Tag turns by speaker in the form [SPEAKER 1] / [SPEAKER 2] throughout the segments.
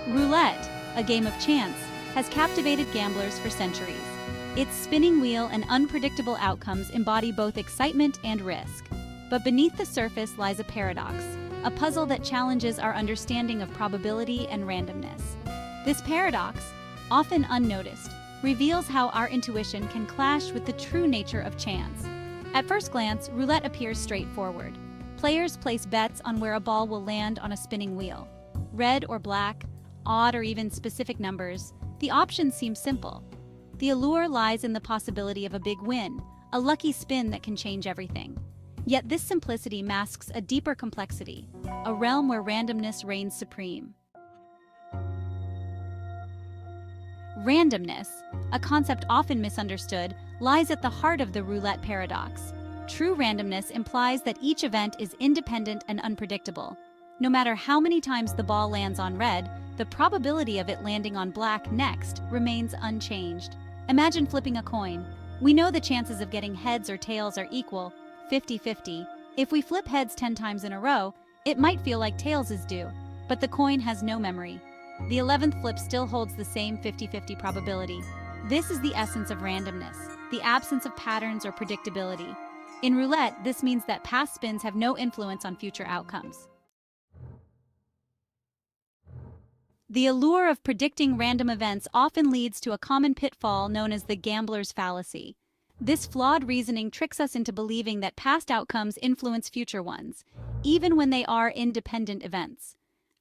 [SPEAKER 1] Roulette, a game of chance, has captivated gamblers for centuries. Its spinning wheel and unpredictable outcomes embody both excitement and risk. But beneath the surface lies a paradox, a puzzle that challenges our understanding of probability and randomness. This paradox, often unnoticed, reveals how our intuition can clash with the true nature of chance. At first glance, roulette appears straightforward. Players place bets on where a ball will land on a spinning wheel. Red or black, odd or even specific numbers, the options seem simple. The allure lies in the possibility of a big win, a lucky spin that can change everything. Yet this simplicity masks a deeper complexity, a realm where randomness reigns supreme. Randomness, a concept often misunderstood, lies at the heart of the roulette paradox. True randomness implies that each event is independent and unpredictable. No matter how many times the ball lands on red, the probability of it landing on black next remains unchanged. Imagine flipping a coin. We know the chances of getting heads or tails are equal, 50-50. If we flip heads 10 times in a row, it might feel like tails is due, but the coin has no memory. The 11th flip still holds the same 50-50 probability. This is the essence of randomness, the absence of patterns or predictability. In roulette, this means that past spins have no influence on future outcomes. The allure of predicting random events often leads to a common pitfall known as the gambler's fallacy. This flawed reasoning tricks us into believing that past outcomes influence future ones, even when they are independent events.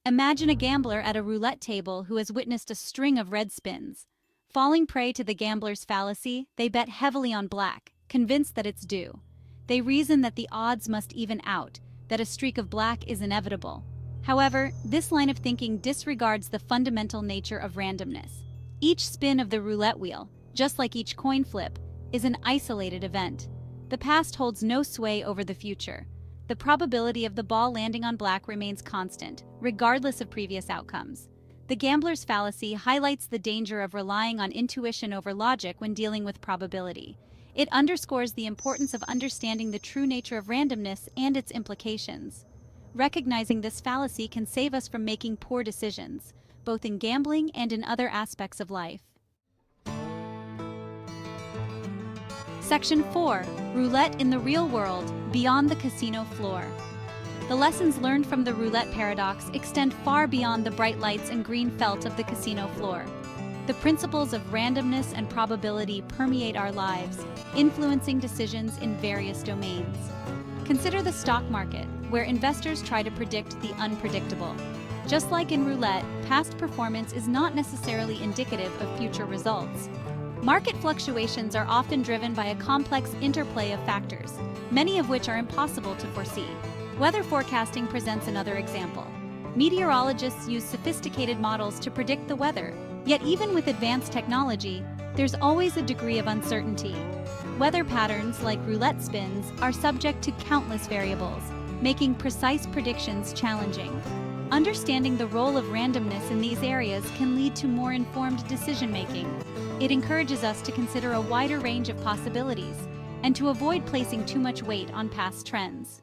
[SPEAKER 1] Imagine a gambler at a roulette table who has witnessed a string of red spins. Falling prey to the gambler's fallacy, they bet heavily on black, convinced that it's due. They reason that the odds must even out, that a streak of black is inevitable. However, this line of thinking disregards the fundamental nature of randomness. Each spin of the roulette wheel, just like each coin flip, is an isolated event. The past holds no sway over the future. The probability of the ball landing on black remains constant, regardless of previous outcomes. The gambler's fallacy highlights the danger of relying on intuition over logic when dealing with probability. It underscores the importance of understanding the true nature of randomness and its implications. Recognizing this fallacy can save us from making poor decisions, both in gambling and in other aspects of life. Section 4. Roulette in the Real World, Beyond the Casino Floor. The lessons learned from the roulette paradox extend far beyond the bright lights and green felt of the casino floor. The principles of randomness and probability permeate our lives, influencing decisions in various domains. Consider the stock market, where investors try to predict the unpredictable. Just like in roulette, past performance is not necessarily indicative of future results. Market fluctuations are often driven by a complex interplay of factors, many of which are impossible to foresee. Weather forecasting presents another example. Meteorologists use sophisticated models to predict the weather, yet even with advanced technology, there's always a degree of uncertainty. Weather patterns, like roulette spins, are subject to countless variables, making precise predictions challenging. Understanding the role of randomness in these areas can lead to more informed decision-making. It encourages us to consider a wider range of possibilities and to avoid placing too much weight on past trends.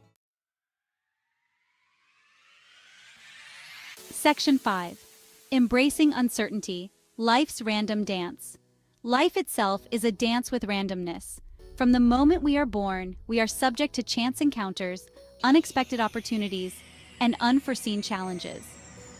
[SPEAKER 1] Section 5. Embracing uncertainty, life's random dance. Life itself is a dance with randomness. From the moment we are born, we are subject to chance encounters, unexpected opportunities, and unforeseen challenges.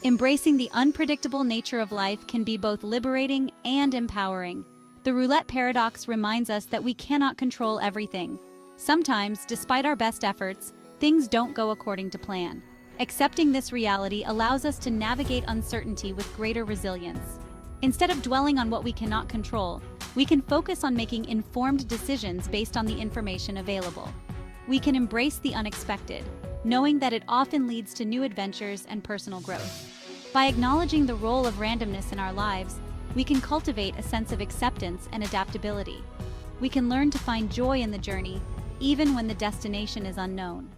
[SPEAKER 1] Embracing the unpredictable nature of life can be both liberating and empowering. The roulette paradox reminds us that we cannot control everything. Sometimes, despite our best efforts, things don't go according to plan. Accepting this reality allows us to navigate uncertainty with greater resilience. Instead of dwelling on what we cannot control, we can focus on making informed decisions based on the information available. We can embrace the unexpected, knowing that it often leads to new adventures and personal growth. By acknowledging the role of randomness in our lives, we can cultivate a sense of acceptance and adaptability. We can learn to find joy in the journey, even when the destination is unknown.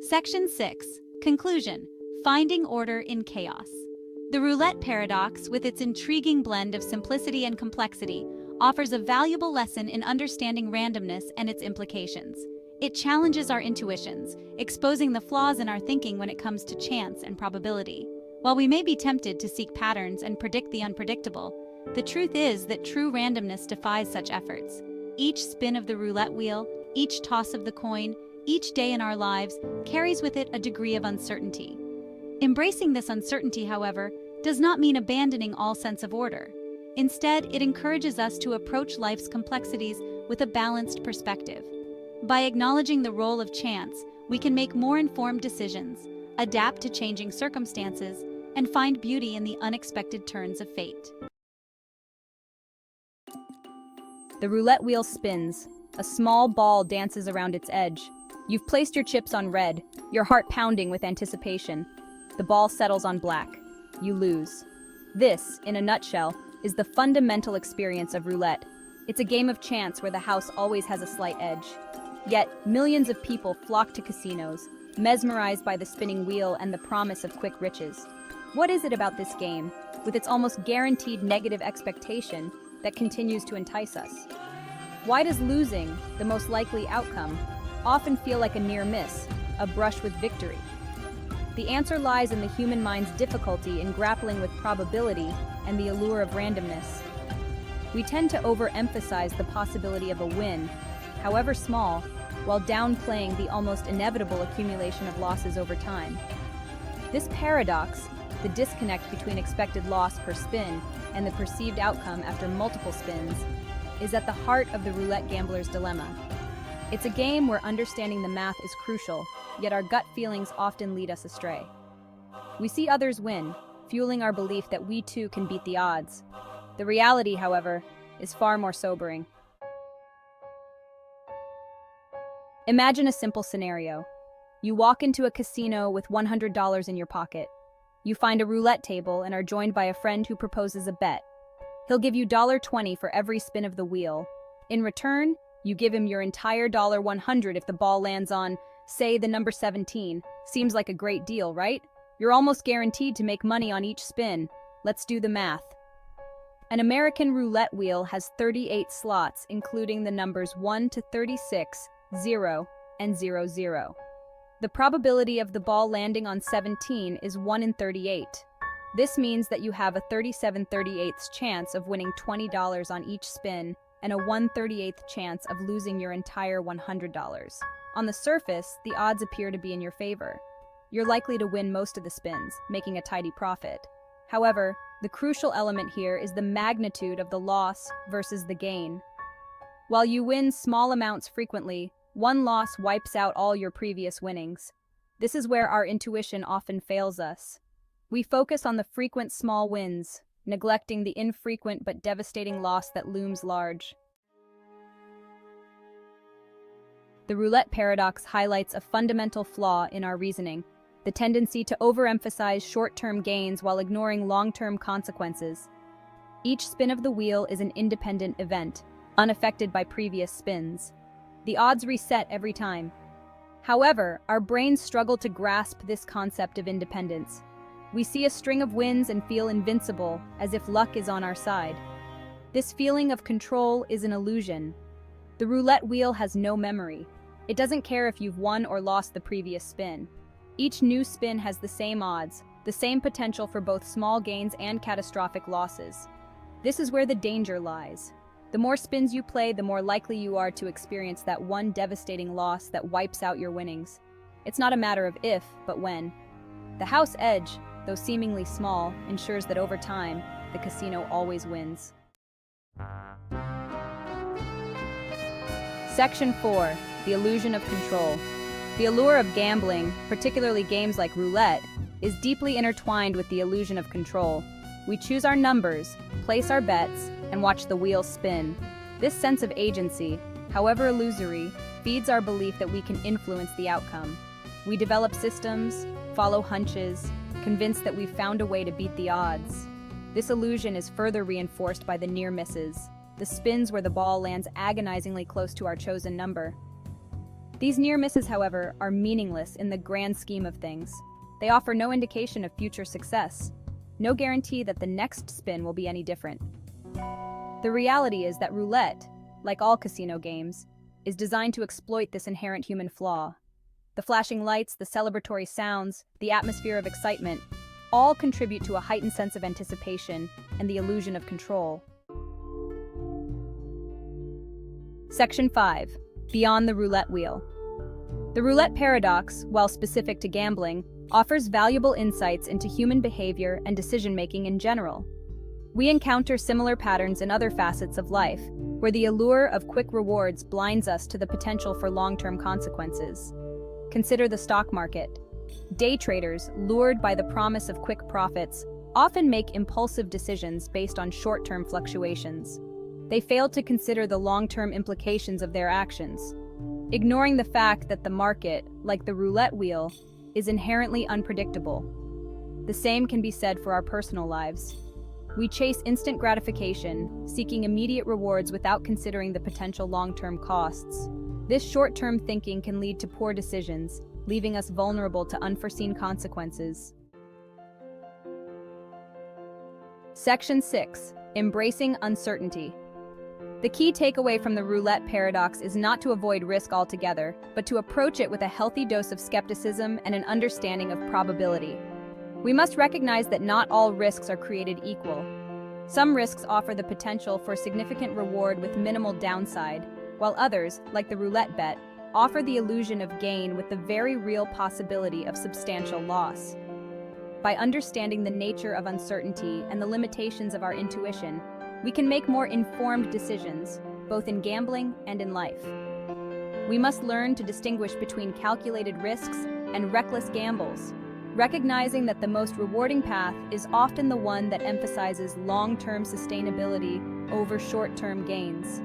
[SPEAKER 1] Section 6. Conclusion. Finding order in chaos. The roulette paradox, with its intriguing blend of simplicity and complexity, offers a valuable lesson in understanding randomness and its implications. It challenges our intuitions, exposing the flaws in our thinking when it comes to chance and probability. While we may be tempted to seek patterns and predict the unpredictable, the truth is that true randomness defies such efforts. Each spin of the roulette wheel, each toss of the coin, each day in our lives carries with it a degree of uncertainty. Embracing this uncertainty, however, does not mean abandoning all sense of order. Instead, it encourages us to approach life's complexities with a balanced perspective. By acknowledging the role of chance, we can make more informed decisions, adapt to changing circumstances, and find beauty in the unexpected turns of fate.
[SPEAKER 2] The roulette wheel spins. A small ball dances around its edge. You've placed your chips on red, your heart pounding with anticipation. The ball settles on black. You lose. This, in a nutshell, is the fundamental experience of roulette. It's a game of chance where the house always has a slight edge. Yet, millions of people flock to casinos, mesmerized by the spinning wheel and the promise of quick riches. What is it about this game, with its almost guaranteed negative expectation, that continues to entice us? Why does losing, the most likely outcome, often feel like a near miss, a brush with victory? The answer lies in the human mind's difficulty in grappling with probability and the allure of randomness. We tend to overemphasize the possibility of a win, however small, while downplaying the almost inevitable accumulation of losses over time. This paradox, the disconnect between expected loss per spin and the perceived outcome after multiple spins, is at the heart of the roulette gambler's dilemma. It's a game where understanding the math is crucial, yet our gut feelings often lead us astray. We see others win, fueling our belief that we too can beat the odds. The reality, however, is far more sobering. Imagine a simple scenario. You walk into a casino with $100 in your pocket. You find a roulette table and are joined by a friend who proposes a bet. He'll give you $1.20 for every spin of the wheel. In return, you give him your entire $100 if the ball lands on, say, the number 17. Seems like a great deal, right? You're almost guaranteed to make money on each spin. Let's do the math. An American roulette wheel has 38 slots, including the numbers 1 to 36, 0, and 00. The probability of the ball landing on 17 is 1 in 38. This means that you have a 37/38 chance of winning $20 on each spin and a 1/38 chance of losing your entire $100. On the surface, the odds appear to be in your favor. You're likely to win most of the spins, making a tidy profit. However, the crucial element here is the magnitude of the loss versus the gain. While you win small amounts frequently, one loss wipes out all your previous winnings. This is where our intuition often fails us. We focus on the frequent small wins, neglecting the infrequent but devastating loss that looms large. The roulette paradox highlights a fundamental flaw in our reasoning, the tendency to overemphasize short-term gains while ignoring long-term consequences. Each spin of the wheel is an independent event, unaffected by previous spins. The odds reset every time. However, our brains struggle to grasp this concept of independence. We see a string of wins and feel invincible, as if luck is on our side. This feeling of control is an illusion. The roulette wheel has no memory. It doesn't care if you've won or lost the previous spin. Each new spin has the same odds, the same potential for both small gains and catastrophic losses. This is where the danger lies. The more spins you play, the more likely you are to experience that one devastating loss that wipes out your winnings. It's not a matter of if, but when. The house edge, though seemingly small, ensures that over time, the casino always wins. Section 4. The illusion of control. The allure of gambling, particularly games like roulette, is deeply intertwined with the illusion of control. We choose our numbers, place our bets, and watch the wheel spin. This sense of agency, however illusory, feeds our belief that we can influence the outcome. We develop systems, follow hunches, convinced that we've found a way to beat the odds. This illusion is further reinforced by the near misses, the spins where the ball lands agonizingly close to our chosen number. These near misses, however, are meaningless in the grand scheme of things. They offer no indication of future success, no guarantee that the next spin will be any different. The reality is that roulette, like all casino games, is designed to exploit this inherent human flaw. The flashing lights, the celebratory sounds, the atmosphere of excitement all contribute to a heightened sense of anticipation and the illusion of control. Section 5. Beyond the roulette wheel. The roulette paradox, while specific to gambling, offers valuable insights into human behavior and decision-making in general. We encounter similar patterns in other facets of life, where the allure of quick rewards blinds us to the potential for long-term consequences. Consider the stock market. Day traders, lured by the promise of quick profits, often make impulsive decisions based on short-term fluctuations. They fail to consider the long-term implications of their actions, ignoring the fact that the market, like the roulette wheel, is inherently unpredictable. The same can be said for our personal lives. We chase instant gratification, seeking immediate rewards without considering the potential long-term costs. This short-term thinking can lead to poor decisions, leaving us vulnerable to unforeseen consequences. Section 6. Embracing uncertainty. The key takeaway from the roulette paradox is not to avoid risk altogether, but to approach it with a healthy dose of skepticism and an understanding of probability. We must recognize that not all risks are created equal. Some risks offer the potential for significant reward with minimal downside, while others, like the roulette bet, offer the illusion of gain with the very real possibility of substantial loss. By understanding the nature of uncertainty and the limitations of our intuition, we can make more informed decisions, both in gambling and in life. We must learn to distinguish between calculated risks and reckless gambles, recognizing that the most rewarding path is often the one that emphasizes long-term sustainability over short-term gains.